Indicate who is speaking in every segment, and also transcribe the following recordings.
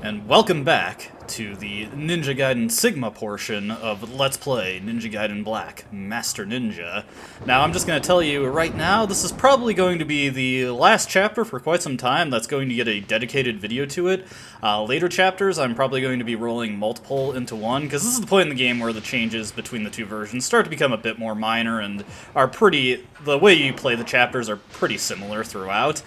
Speaker 1: and welcome back to the Ninja Gaiden Sigma portion of Let's Play Ninja Gaiden Black Master Ninja. Now, I'm just going to tell you right now, this is probably going to be the last chapter for quite some time that's going to get a dedicated video to it. Later chapters, I'm probably going to be rolling multiple into one, because this is the point in the game where the changes between the two versions start to become a bit more minor and are the way you play the chapters are pretty similar throughout.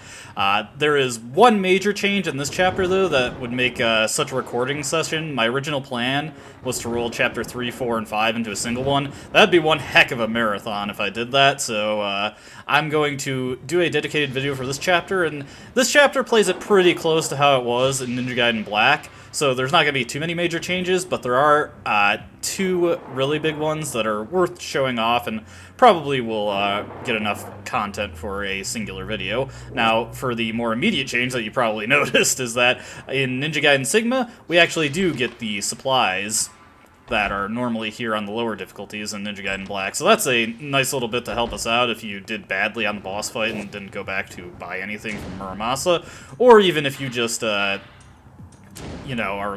Speaker 1: There is one major change in this chapter, though, that would make such a recording session. My original plan was to roll Chapter 3, 4, and 5 into a single one. That'd be one heck of a marathon if I did that, so I'm going to do a dedicated video for this chapter, and this chapter plays it pretty close to how it was in Ninja Gaiden Black. So there's not going to be too many major changes, but there are two really big ones that are worth showing off and probably will get enough content for a singular video. Now, for the more immediate change that you probably noticed is that in Ninja Gaiden Sigma, we actually do get the supplies that are normally here on the lower difficulties in Ninja Gaiden Black. So that's a nice little bit to help us out if you did badly on the boss fight and didn't go back to buy anything from Muramasa, or even if you just are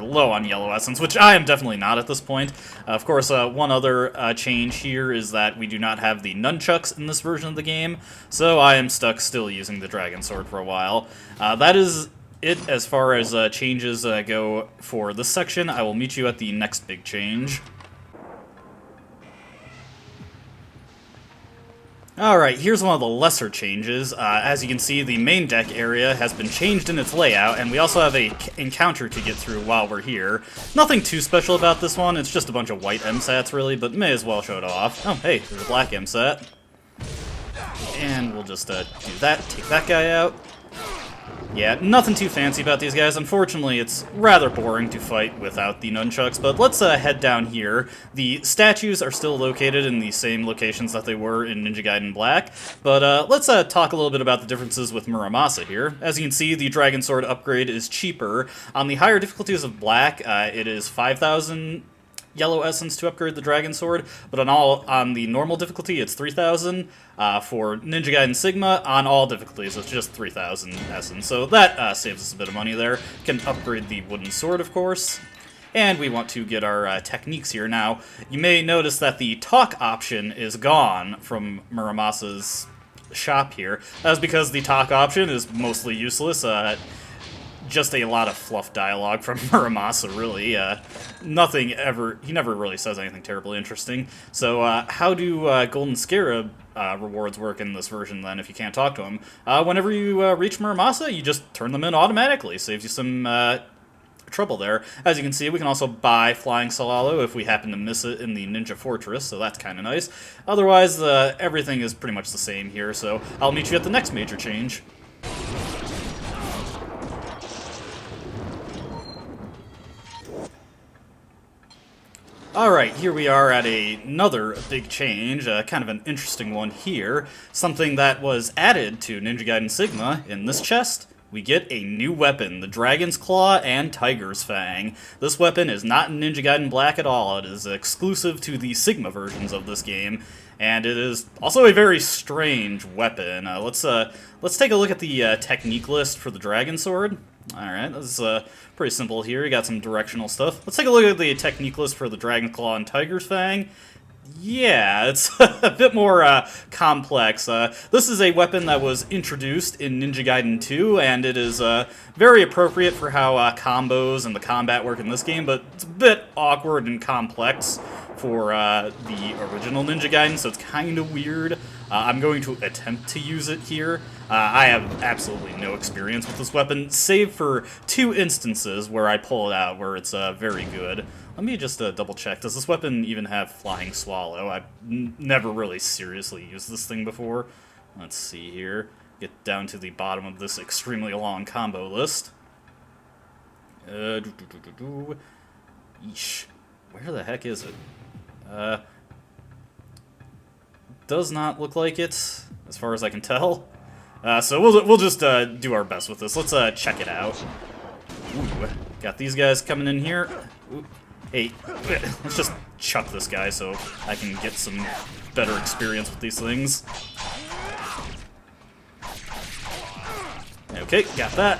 Speaker 1: low on yellow essence, which I am definitely not at this point. Of course, one other change here is that we do not have the nunchucks in this version of the game, so I am stuck still using the Dragon Sword for a while. That is it as far as changes go for this section. I will meet you at the next big change. Alright, here's one of the lesser changes. As you can see, the main deck area has been changed in its layout, and we also have a encounter to get through while we're here. Nothing too special about this one, it's just a bunch of white MSATs really, but may as well show it off. Oh, hey, there's a black MSAT. And we'll just do that, take that guy out. Yeah, nothing too fancy about these guys. Unfortunately, it's rather boring to fight without the nunchucks, but let's head down here. The statues are still located in the same locations that they were in Ninja Gaiden Black, but let's talk a little bit about the differences with Muramasa here. As you can see, the Dragon Sword upgrade is cheaper. On the higher difficulties of Black, it is 5,000 yellow essence to upgrade the Dragon Sword, but on the normal difficulty, it's 3,000. For Ninja Gaiden Sigma, on all difficulties, it's just 3,000 essence, so that saves us a bit of money there. Can upgrade the wooden sword, of course. And we want to get our techniques here. Now, you may notice that the talk option is gone from Muramasa's shop here. That's because the talk option is mostly useless. Just a lot of fluff dialogue from Muramasa, really. He never really says anything terribly interesting. So, how do Golden Scarab rewards work in this version, then, if you can't talk to him? Whenever you reach Muramasa, you just turn them in automatically. Saves you some trouble there. As you can see, we can also buy Flying Solalo if we happen to miss it in the Ninja Fortress, so that's kind of nice. Otherwise, everything is pretty much the same here, so I'll meet you at the next major change. Alright, here we are at another big change, kind of an interesting one here. Something that was added to Ninja Gaiden Sigma. In this chest, we get a new weapon, the Dragon's Claw and Tiger's Fang. This weapon is not in Ninja Gaiden Black at all. It is exclusive to the Sigma versions of this game, and it is also a very strange weapon. Let's take a look at the technique list for the Dragon Sword. Alright, this is pretty simple here. You got some directional stuff. Let's take a look at the technique list for the Dragon Claw and Tiger's Fang. Yeah, it's a bit more complex. This is a weapon that was introduced in Ninja Gaiden 2, and it is very appropriate for how combos and the combat work in this game, but it's a bit awkward and complex for the original Ninja Gaiden, so it's kind of weird. I'm going to attempt to use it here. I have absolutely no experience with this weapon, save for two instances where I pull it out, where it's very good. Let me just double check. Does this weapon even have Flying Swallow? I've never really seriously used this thing before. Let's see here. Get down to the bottom of this extremely long combo list. Eesh. Where the heck is it? Does not look like it, as far as I can tell. So we'll just do our best with this. Let's check it out. Ooh, got these guys coming in here. Ooh. Hey, let's just chuck this guy so I can get some better experience with these things. Okay, got that.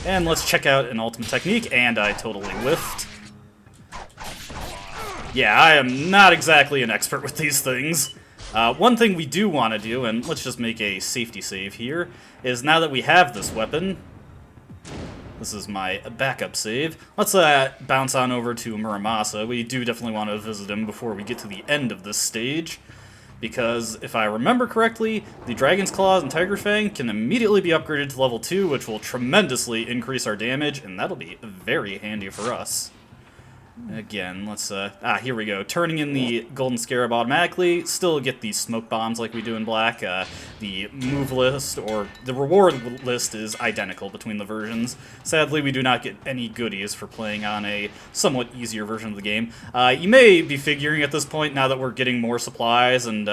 Speaker 1: And let's check out an ultimate technique, and I totally whiffed. Yeah, I am not exactly an expert with these things. One thing we do want to do, and let's just make a safety save here, is now that we have this weapon, this is my backup save, let's bounce on over to Muramasa. We do definitely want to visit him before we get to the end of this stage, because if I remember correctly, the Dragon's Claws and Tiger Fang can immediately be upgraded to level 2, which will tremendously increase our damage, and that'll be very handy for us. Again, let's, here we go. Turning in the Golden Scarab automatically, still get the smoke bombs like we do in Black. The move list, or the reward list, is identical between the versions. Sadly, we do not get any goodies for playing on a somewhat easier version of the game. You may be figuring at this point, now that we're getting more supplies and,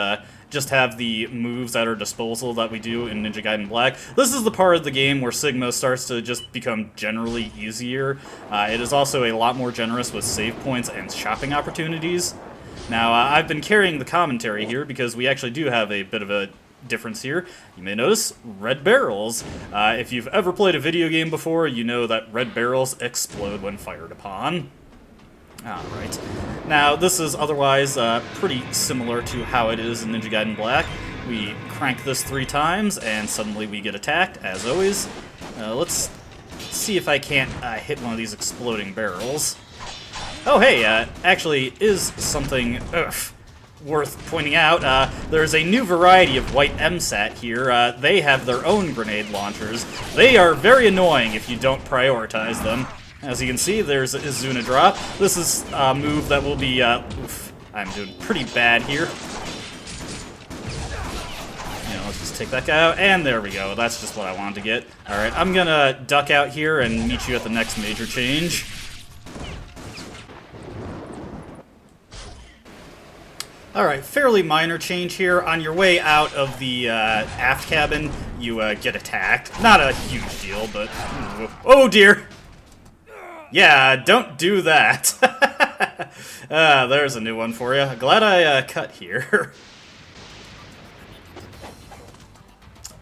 Speaker 1: just have the moves at our disposal that we do in Ninja Gaiden Black. This is the part of the game where Sigma starts to just become generally easier. It is also a lot more generous with save points and shopping opportunities. Now, I've been carrying the commentary here because we actually do have a bit of a difference here. You may notice red barrels. If you've ever played a video game before, you know that red barrels explode when fired upon. Alright. Now, this is otherwise pretty similar to how it is in Ninja Gaiden Black. We crank this 3 times, and suddenly we get attacked, as always. Let's see if I can't hit one of these exploding barrels. Oh, hey, actually is something worth pointing out. There's a new variety of white MSAT here. They have their own grenade launchers. They are very annoying if you don't prioritize them. As you can see, there's a Izuna drop. This is a move that will be, oof, I'm doing pretty bad here. Let's just take that guy out, and there we go. That's just what I wanted to get. Alright, I'm gonna duck out here and meet you at the next major change. Alright, fairly minor change here. On your way out of the aft cabin, you get attacked. Not a huge deal, but... oh dear! Yeah, don't do that. There's a new one for you. Glad I cut here.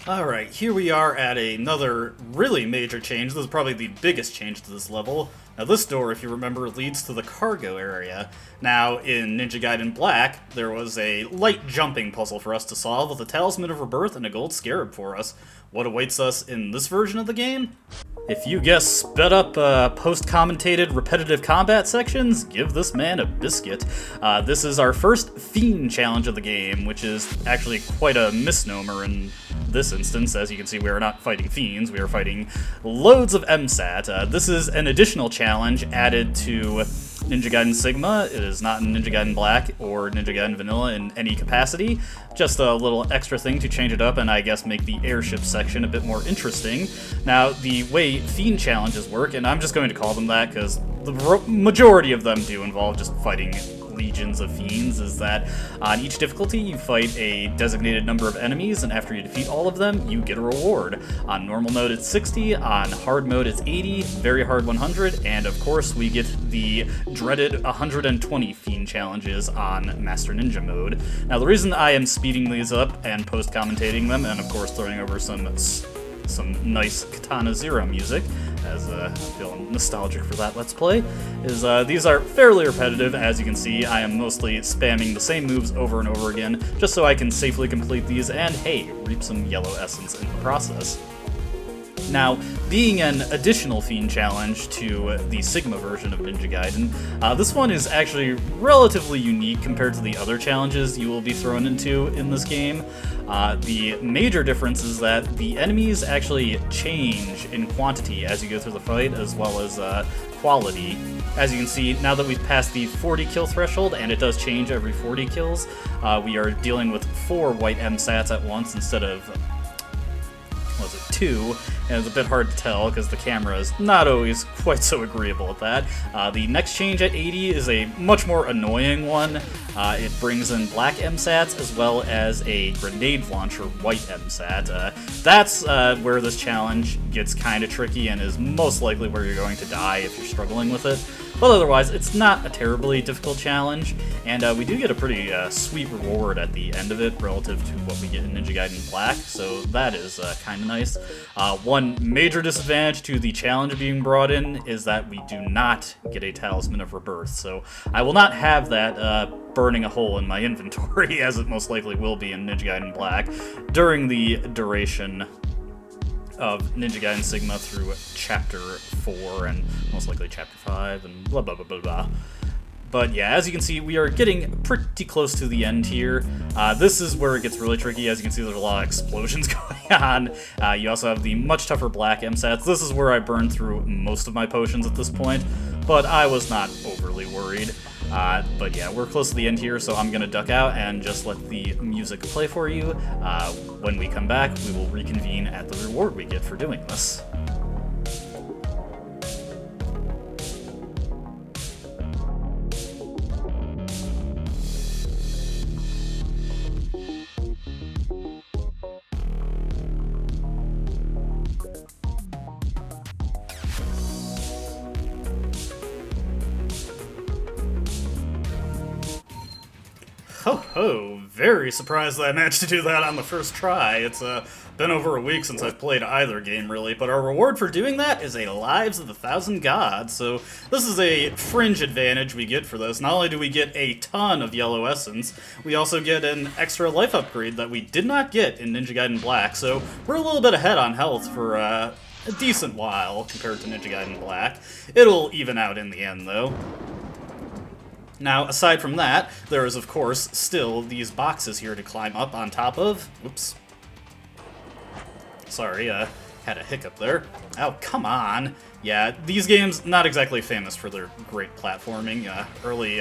Speaker 1: Alright, here we are at another really major change. This is probably the biggest change to this level. Now this door, if you remember, leads to the cargo area. Now, in Ninja Gaiden Black, there was a light jumping puzzle for us to solve with a Talisman of Rebirth and a gold scarab for us. What awaits us in this version of the game? If you guess sped up, post-commentated repetitive combat sections, give this man a biscuit. This is our first Fiend challenge of the game, which is actually quite a misnomer in this instance. As you can see, we are not fighting Fiends, we are fighting loads of MSAT. This is an additional challenge added to Ninja Gaiden Sigma. It is not in Ninja Gaiden Black or Ninja Gaiden Vanilla in any capacity. Just a little extra thing to change it up and I guess make the airship section a bit more interesting. Now, the way Fiend challenges work, and I'm just going to call them that because the majority of them do involve just fighting legions of fiends, is that on each difficulty you fight a designated number of enemies, and after you defeat all of them, you get a reward. On normal mode it's 60, on hard mode it's 80, very hard 100, and of course we get the dreaded 120 fiend challenges on Master Ninja mode. Now the reason I am speeding these up and post-commentating them, and of course throwing over some nice Katana Zero music, as I feel nostalgic for that Let's Play, is these are fairly repetitive. As you can see, I am mostly spamming the same moves over and over again, just so I can safely complete these and, hey, reap some yellow essence in the process. Now, being an additional Fiend challenge to the Sigma version of Ninja Gaiden, this one is actually relatively unique compared to the other challenges you will be thrown into in this game. The major difference is that the enemies actually change in quantity as you go through the fight, as well as quality. As you can see, now that we've passed the 40 kill threshold, and it does change every 40 kills, we are dealing with 4 white MSATs at once instead of 2, and it's a bit hard to tell because the camera is not always quite so agreeable at that. The next change at 80 is a much more annoying one. It brings in black MSATs as well as a grenade launcher white MSAT. That's where this challenge gets kind of tricky and is most likely where you're going to die if you're struggling with it. But otherwise, it's not a terribly difficult challenge, and we do get a pretty sweet reward at the end of it relative to what we get in Ninja Gaiden Black, so that is kind of nice. nice. One major disadvantage to the challenge being brought in is that we do not get a Talisman of Rebirth, so I will not have that burning a hole in my inventory, as it most likely will be in Ninja Gaiden Black, during the duration of Ninja Gaiden Sigma through Chapter 4 and most likely Chapter 5 and blah blah blah blah blah. But yeah, as you can see, we are getting pretty close to the end here. This is where it gets really tricky. As you can see, there's a lot of explosions going on. You also have the much tougher black MSATs. This is where I burned through most of my potions at this point, but I was not overly worried. But yeah, we're close to the end here, so I'm gonna duck out and just let the music play for you. When we come back, we will reconvene at the reward we get for doing this. Ho ho, very surprised that I managed to do that on the first try. It's been over a week since I've played either game, really, but our reward for doing that is a Lives of the Thousand Gods, so this is a fringe advantage we get for this. Not only do we get a ton of yellow essence, we also get an extra life upgrade that we did not get in Ninja Gaiden Black, so we're a little bit ahead on health for a decent while compared to Ninja Gaiden Black. It'll even out in the end, though. Now, aside from that, there is, of course, still these boxes here to climb up on top of. Oops. Sorry, had a hiccup there. Oh, come on. Yeah, these games, not exactly famous for their great platforming. Early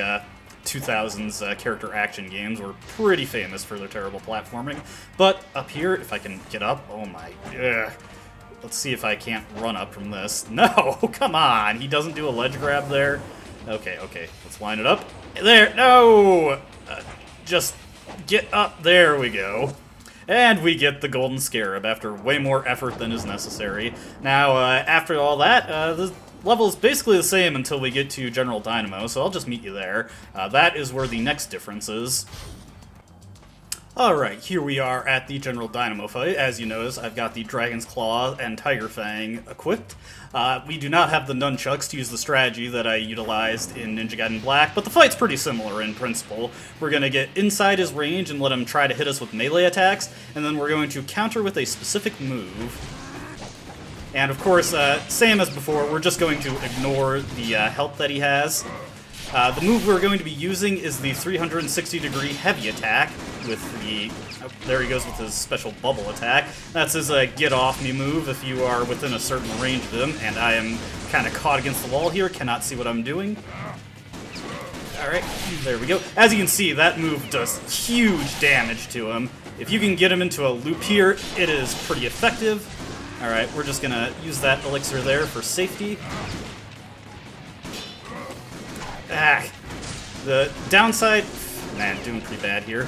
Speaker 1: 2000s character action games were pretty famous for their terrible platforming. But up here, if I can get up, oh my... Let's see if I can't run up from this. No, come on. He doesn't do a ledge grab there. Okay, let's line it up. There, no! Just get up, there we go. And we get the Golden Scarab after way more effort than is necessary. Now, after all that, the level is basically the same until we get to General Dynamo, so I'll just meet you there. That is where the next difference is. Alright, here we are at the General Dynamo fight. As you notice, I've got the Dragon's Claw and Tiger Fang equipped. We do not have the nunchucks to use the strategy that I utilized in Ninja Gaiden Black, but the fight's pretty similar in principle. We're going to get inside his range and let him try to hit us with melee attacks, and then we're going to counter with a specific move. And of course, same as before, we're just going to ignore the health that he has. The move we're going to be using is the 360-degree heavy attack with the... Oh, there he goes with his special bubble attack. That's his get-off-me move if you are within a certain range of him, and I am kind of caught against the wall here, cannot see what I'm doing. Alright, there we go. As you can see, that move does huge damage to him. If you can get him into a loop here, it is pretty effective. Alright, we're just gonna use that elixir there for safety. The downside... Man, doing pretty bad here.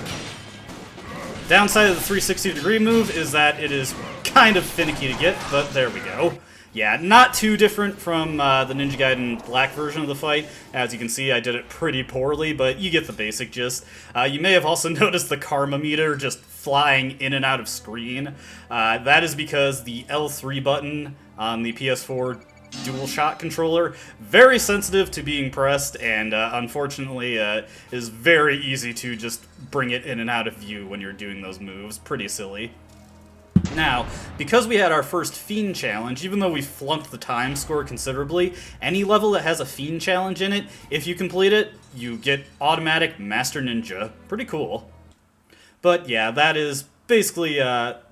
Speaker 1: Downside of the 360-degree move is that it is kind of finicky to get, but there we go. Yeah, not too different from the Ninja Gaiden Black version of the fight. As you can see, I did it pretty poorly, but you get the basic gist. You may have also noticed the karma meter just flying in and out of screen. That is because the L3 button on the PS4 DualShock controller, very sensitive to being pressed, and unfortunately is very easy to just bring it in and out of view when you're doing those moves. Pretty silly. Now, because we had our first Fiend challenge, even though we flunked the time score considerably, any level that has a Fiend challenge in it, if you complete it, you get automatic Master Ninja. Pretty cool. But yeah, that is basically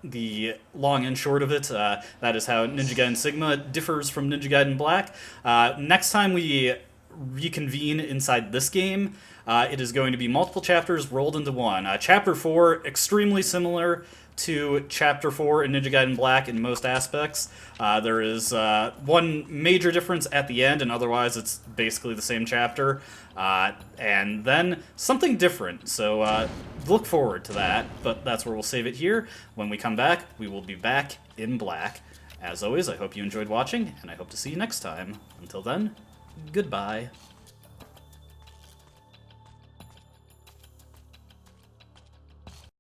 Speaker 1: the long and short of it. That is how Ninja Gaiden Sigma differs from Ninja Gaiden Black. Next time we reconvene inside this game, it is going to be multiple chapters rolled into one. Chapter 4, extremely similar to Chapter 4 in Ninja Gaiden Black in most aspects. There is one major difference at the end, and otherwise it's basically the same chapter. And then something different, so look forward to that, but that's where we'll save it here. When we come back, we will be back in Black. As always, I hope you enjoyed watching, and I hope to see you next time. Until then, goodbye.